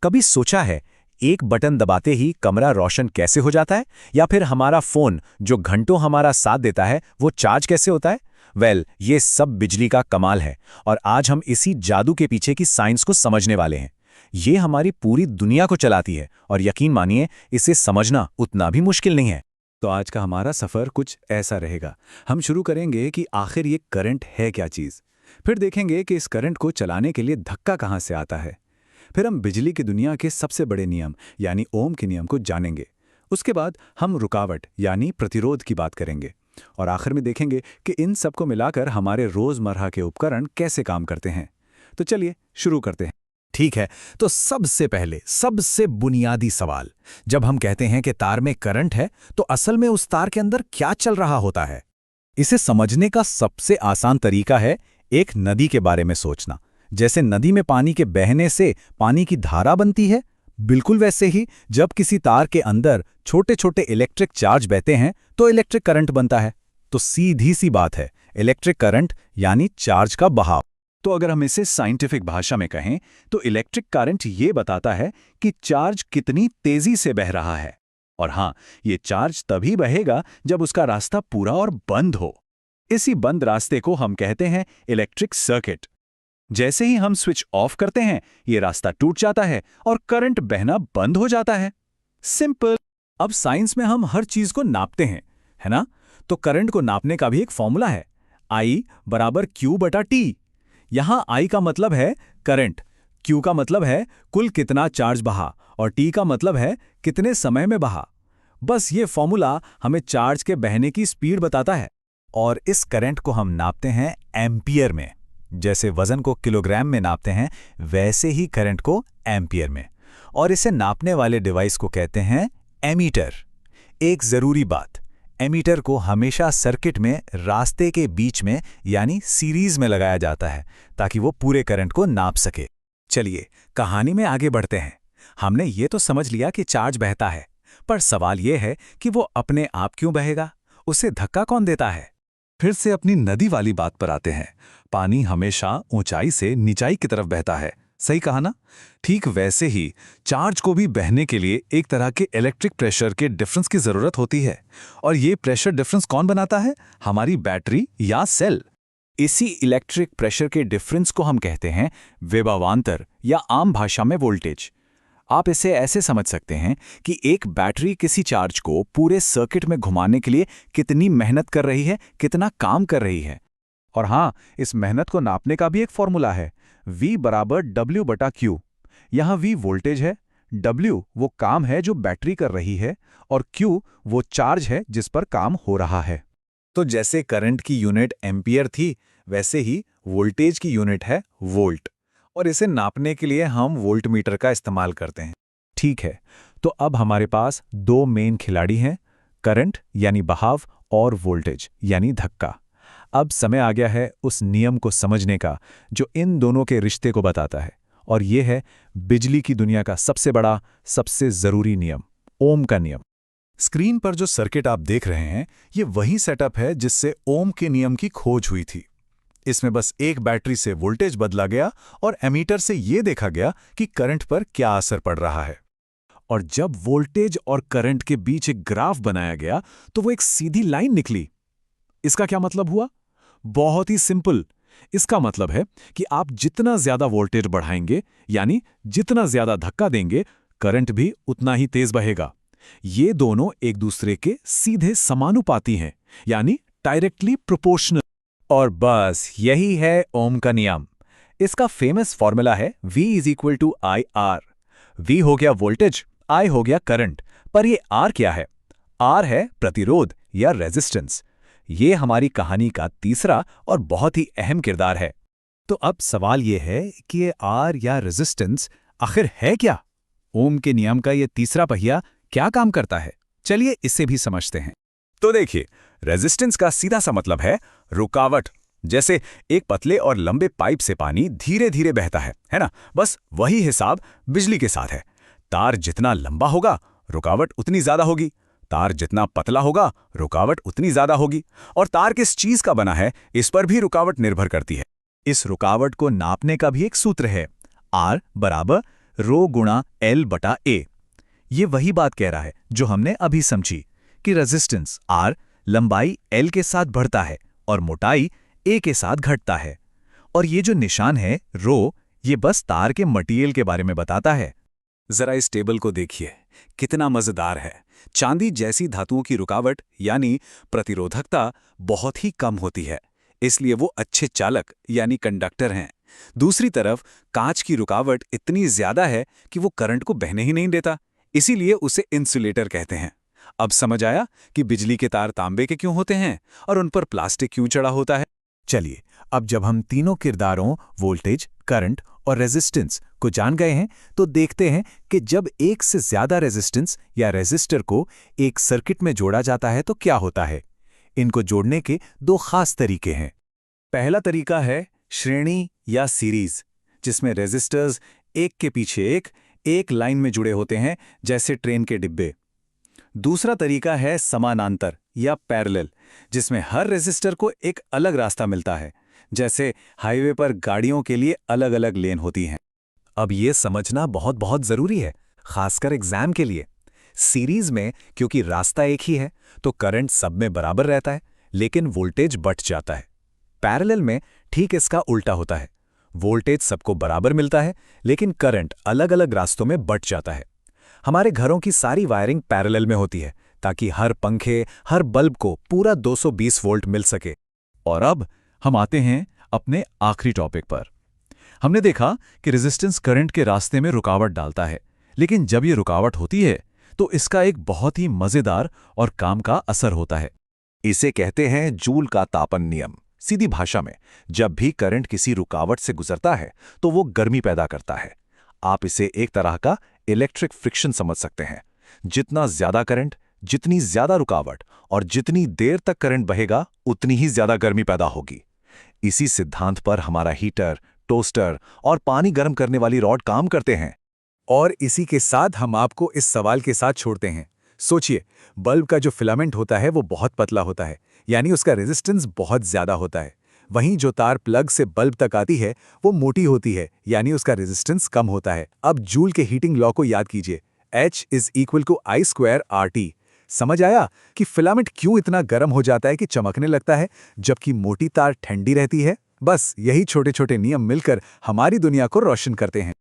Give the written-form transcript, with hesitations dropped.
कभी सोचा है एक बटन दबाते ही कमरा रोशन कैसे हो जाता है, या फिर हमारा फोन जो घंटों हमारा साथ देता है वो चार्ज कैसे होता है? ये सब बिजली का कमाल है और आज हम इसी जादू के पीछे की साइंस को समझने वाले हैं। ये हमारी पूरी दुनिया को चलाती है और यकीन मानिए इसे समझना उतना भी मुश्किल नहीं है। तो आज का हमारा सफ़र कुछ ऐसा रहेगा। हम शुरू करेंगे कि आखिर ये करंट है क्या चीज़, फिर देखेंगे कि इस करंट को चलाने के लिए धक्का कहाँ से आता है, फिर हम बिजली की दुनिया के सबसे बड़े नियम यानी ओम के नियम को जानेंगे। उसके बाद हम रुकावट यानी प्रतिरोध की बात करेंगे और आखिर में देखेंगे कि इन सब को मिलाकर हमारे रोज़मर्रा के उपकरण कैसे काम करते हैं। तो चलिए शुरू करते हैं। ठीक है, तो सबसे पहले सबसे बुनियादी सवाल, जब हम कहते हैं कि तार में करंट है तो असल में उस तार के अंदर क्या चल रहा होता है? इसे समझने का सबसे आसान तरीका है एक नदी के बारे में सोचना। जैसे नदी में पानी के बहने से पानी की धारा बनती है, बिल्कुल वैसे ही जब किसी तार के अंदर छोटे छोटे इलेक्ट्रिक चार्ज बहते हैं तो इलेक्ट्रिक करंट बनता है। तो सीधी सी बात है, इलेक्ट्रिक करंट यानी चार्ज का बहाव। तो अगर हम इसे साइंटिफिक भाषा में कहें तो इलेक्ट्रिक करंट ये बताता है कि चार्ज कितनी तेजी से बह रहा है। और हाँ, ये चार्ज तभी बहेगा जब उसका रास्ता पूरा और बंद हो। इसी बंद रास्ते को हम कहते हैं इलेक्ट्रिक सर्किट। जैसे ही हम स्विच ऑफ करते हैं ये रास्ता टूट जाता है और करंट बहना बंद हो जाता है। सिंपल। अब साइंस में हम हर चीज को नापते हैं, है ना? तो करंट को नापने का भी एक फॉर्मूला है, I = Q/T। यहां I का मतलब है करंट, Q का मतलब है कुल कितना चार्ज बहा और T का मतलब है कितने समय में बहा। बस ये फॉर्मूला हमें चार्ज के बहने की स्पीड बताता है। और इस करंट को हम नापते हैं एम्पियर में। जैसे वजन को किलोग्राम में नापते हैं वैसे ही करंट को एम्पियर में। और इसे नापने वाले डिवाइस को कहते हैं एमीटर। एक जरूरी बात, एमीटर को हमेशा सर्किट में रास्ते के बीच में यानी सीरीज में लगाया जाता है ताकि वो पूरे करंट को नाप सके। चलिए कहानी में आगे बढ़ते हैं। हमने ये तो समझ लिया कि चार्ज बहता है, पर सवाल ये है कि वो अपने आप क्यों बहेगा? उसे धक्का कौन देता है? फिर से अपनी नदी वाली बात पर आते हैं। पानी हमेशा ऊंचाई से नीचाई की तरफ बहता है, सही कहा ना? ठीक वैसे ही चार्ज को भी बहने के लिए एक तरह के इलेक्ट्रिक प्रेशर के डिफरेंस की जरूरत होती है। और ये प्रेशर डिफरेंस कौन बनाता है? हमारी बैटरी या सेल। इसी इलेक्ट्रिक प्रेशर के डिफरेंस को हम कहते हैं विभवांतर या आम भाषा में वोल्टेज। आप इसे ऐसे समझ सकते हैं कि एक बैटरी किसी चार्ज को पूरे सर्किट में घुमाने के लिए कितनी मेहनत कर रही है, कितना काम कर रही है। और हाँ, इस मेहनत को नापने का भी एक फॉर्मूला है, V = W/Q। यहाँ V वोल्टेज है, W वो काम है जो बैटरी कर रही है और Q वो चार्ज है जिस पर काम हो रहा है। तो जैसे करंट की यूनिट एम्पियर थी, वैसे ही वोल्टेज की यूनिट है वोल्ट। और इसे नापने के लिए हम वोल्टमीटर का इस्तेमाल करते हैं। ठीक है, तो अब हमारे पास दो मेन खिलाड़ी हैं, करंट यानी बहाव और वोल्टेज यानी धक्का। अब समय आ गया है उस नियम को समझने का जो इन दोनों के रिश्ते को बताता है, और ये है बिजली की दुनिया का सबसे बड़ा, सबसे जरूरी नियम, ओम का नियम। स्क्रीन पर जो सर्किट आप देख रहे हैं ये वही सेटअप है जिससे ओम के नियम की खोज हुई थी। इसमें बस एक बैटरी से वोल्टेज बदला गया और एमीटर से ये देखा गया कि करंट पर क्या असर पड़ रहा है। और जब वोल्टेज और करंट के बीच एक ग्राफ बनाया गया तो वो एक सीधी लाइन निकली। इसका क्या मतलब हुआ? बहुत ही सिंपल। इसका मतलब है कि आप जितना ज्यादा वोल्टेज बढ़ाएंगे यानी जितना ज्यादा धक्का देंगे, करंट भी उतना ही तेज बहेगा। ये दोनों एक दूसरे के सीधे समानुपाती हैं, यानी डायरेक्टली प्रोपोर्शनल। और बस यही है ओम का नियम। इसका फेमस फॉर्मूला है V = IR। V हो गया वोल्टेज, I हो गया करंट। पर ये R क्या है? R है प्रतिरोध या रेजिस्टेंस। ये हमारी कहानी का तीसरा और बहुत ही अहम किरदार है। तो अब सवाल ये है कि ये R या रेजिस्टेंस आखिर है क्या? ओम के नियम का ये तीसरा पहिया क्या काम करता है? चलिए इसे भी समझते हैं। तो देखिए, रेजिस्टेंस का सीधा सा मतलब है रुकावट। जैसे एक पतले और लंबे पाइप से पानी धीरे धीरे बहता है ना? बस वही हिसाब बिजली के साथ है। तार जितना लंबा होगा रुकावट उतनी ज्यादा होगी, तार जितना पतला होगा रुकावट उतनी ज्यादा होगी। और तार किस चीज का बना है इस पर भी रुकावट निर्भर करती है। इस रुकावट को नापने का भी एक सूत्र है, R = रो गुणा L बटा A। ये वही बात कह रहा है जो हमने अभी समझी कि रेजिस्टेंस R लंबाई L के साथ बढ़ता है और मोटाई A के साथ घटता है। और ये जो निशान है रो, ये बस तार के मटेरियल के बारे में बताता है। जरा इस टेबल को देखिए, कितना मजेदार है। चांदी जैसी धातुओं की रुकावट यानी प्रतिरोधकता बहुत ही कम होती है, इसलिए वो अच्छे चालक यानी कंडक्टर हैं। दूसरी तरफ कांच की रुकावट इतनी ज्यादा है कि वो करंट को बहने ही नहीं देता, इसीलिए उसे इंसुलेटर कहते हैं। अब समझ आया कि बिजली के तार तांबे के क्यों होते हैं और उन पर प्लास्टिक क्यों चढ़ा होता है। चलिए, अब जब हम तीनों किरदारों वोल्टेज, करंट और रेजिस्टेंस को जान गए हैं, तो देखते हैं कि जब एक से ज्यादा रेजिस्टेंस या रेजिस्टर को एक सर्किट में जोड़ा जाता है तो क्या होता है। इनको जोड़ने के दो खास तरीके हैं। पहला तरीका है श्रेणी या सीरीज, जिसमें रेजिस्टर्स एक के पीछे एक लाइन में जुड़े होते हैं, जैसे ट्रेन के डिब्बे। दूसरा तरीका है समानांतर या पैरेलल, जिसमें हर रेजिस्टर को एक अलग रास्ता मिलता है, जैसे हाईवे पर गाड़ियों के लिए अलग अलग लेन होती हैं। अब ये समझना बहुत बहुत जरूरी है, खासकर एग्जाम के लिए। सीरीज में क्योंकि रास्ता एक ही है तो करंट सब में बराबर रहता है, लेकिन वोल्टेज बढ़ जाता है। पैरेलल में ठीक इसका उल्टा होता है, वोल्टेज सबको बराबर मिलता है, लेकिन करंट अलग अलग रास्तों में बढ़ जाता है। हमारे घरों की सारी वायरिंग पैरेलल में होती है, ताकि हर पंखे, हर बल्ब को पूरा 220 वोल्ट मिल सके। और अब हम आते हैं अपने आखिरी टॉपिक पर। हमने देखा कि रेजिस्टेंस करंट के रास्ते में रुकावट डालता है, लेकिन जब ये रुकावट होती है तो इसका एक बहुत ही मजेदार और काम का असर होता है। इसे कहते हैं जूल का तापन नियम। सीधी भाषा में, जब भी करंट किसी रुकावट से गुजरता है तो वो गर्मी पैदा करता है। आप इसे एक तरह का इलेक्ट्रिक फ्रिक्शन समझ सकते हैं। जितना ज्यादा करंट, जितनी ज्यादा रुकावट और जितनी देर तक करंट बहेगा, उतनी ही ज्यादा गर्मी पैदा होगी। इसी सिद्धांत पर हमारा हीटर, टोस्टर और पानी गर्म करने वाली रॉड काम करते हैं। और इसी के साथ हम आपको इस सवाल के साथ छोड़ते हैं। सोचिए, बल्ब का जो फिलामेंट होता है वो बहुत पतला होता है, यानी उसका रेजिस्टेंस बहुत ज्यादा होता है। वहीं जो तार प्लग से बल्ब तक आती है वो मोटी होती है, यानी उसका रेजिस्टेंस कम होता है। अब जूल के हीटिंग लॉ को याद कीजिए, H = I²RT। समझ आया कि फिलामेंट क्यों इतना गर्म हो जाता है कि चमकने लगता है, जबकि मोटी तार ठंडी रहती है। बस यही छोटे छोटे नियम मिलकर हमारी दुनिया को रोशन करते हैं।